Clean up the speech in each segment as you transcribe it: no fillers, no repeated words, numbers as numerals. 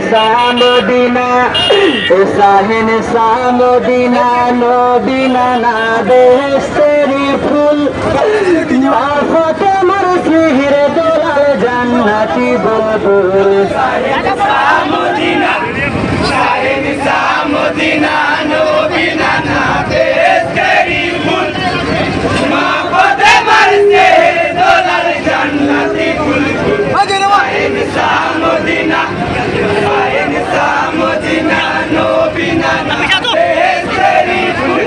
সামদিনা শাহিন সামদিনা নবীনা না বেহেশতেরি ফুল আফত আমার সিহির দোলাল জান্নাতি বদুল সামদিনা শাহিন সামদিনা নবীনা না বেহেশতেরি ফুল আফত আমার সিহির দোলাল জান্নাতি ফুল শাহিন সামদিনা শাহিন সামদিনা নবীনা না বেহেশতেরি ফুল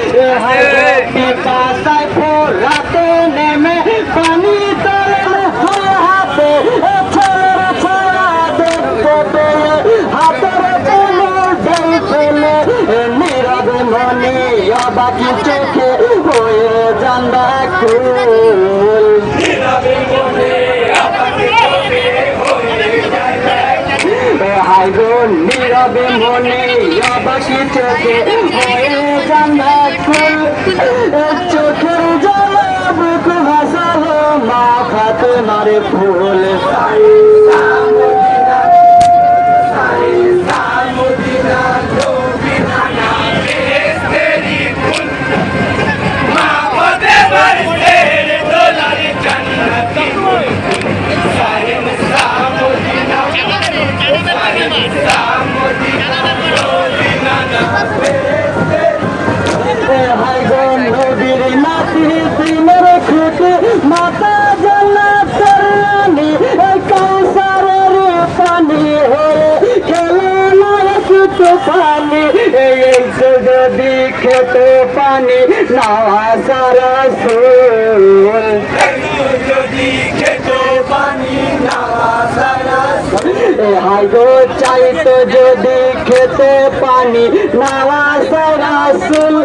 পিপাসায় ফোরাতে নেমে পানি তলে হাতে ছেলের ছোড়া দেখতে পেয়ে হাতের কোমর ফেলে নীরব মনে অবাকি চোখে হয়ে জান্দা কুল নীরবে মনে আবাকে চোখে হয়ে যায় হাই গো নীরবে মনে অবাকি চোখে হয়ে জান্দা কুল চোখের জলে বুক ভাসালো মা খাতে মারে ফুল সামদিনা শাহিন সামদিনা নবীনা না বেহেশতেরি ফুল আফত আমার সিহির দোলাল জান্নাতি ফুল শাহিন সামদিনা শাহিন সামদিনা নবীনা না হাই গো নবীর নাতি দিনের খুঁটে মাতা জান্নাতের রানী কাউসারের পানি হয়ে খেলে না একটু পানি এই যদি খেতে পানি নাওয়া সারা সুল যদি খেতে পানি নাওয়া সারা হাই গো চাইতো যদি খেতে পানি নাওয়া সারা সুল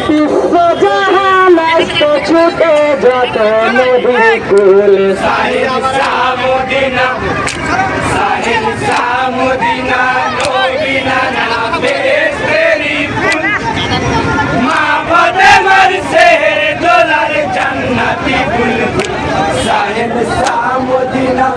বিশ্ব জাহান তো ছুটে যত নদী কুল শাহিন সামদিনা শাহিন সামদিনা নবীনা না বেহেশতেরি ফুল আফত আমার সিহির দোলাল জান্নাতি ফুল শাহিন সামদিনা